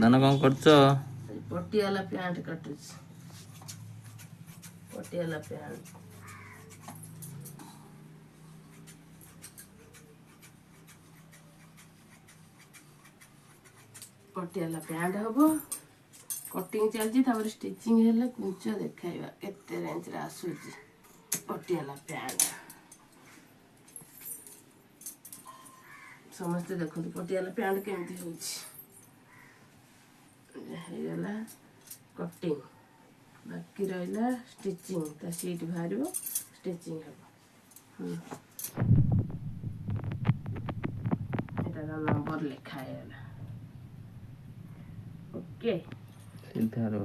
धन कौन करछ पटियाला पैंट कटुच पटियाला पैंट पटियाला पैंट हम कटिंग चलती स्टिचिंग हेले कुंच देखा केते रेंज रे आसुची पटियाला पैंट समस्ते देखो पटियाला पैंट केमती होगला कटिंग बाकी रहा स्टिचिंग ता सीट बाहर स्टिचिंग हम नंबर लिखा है ओके सीधा रो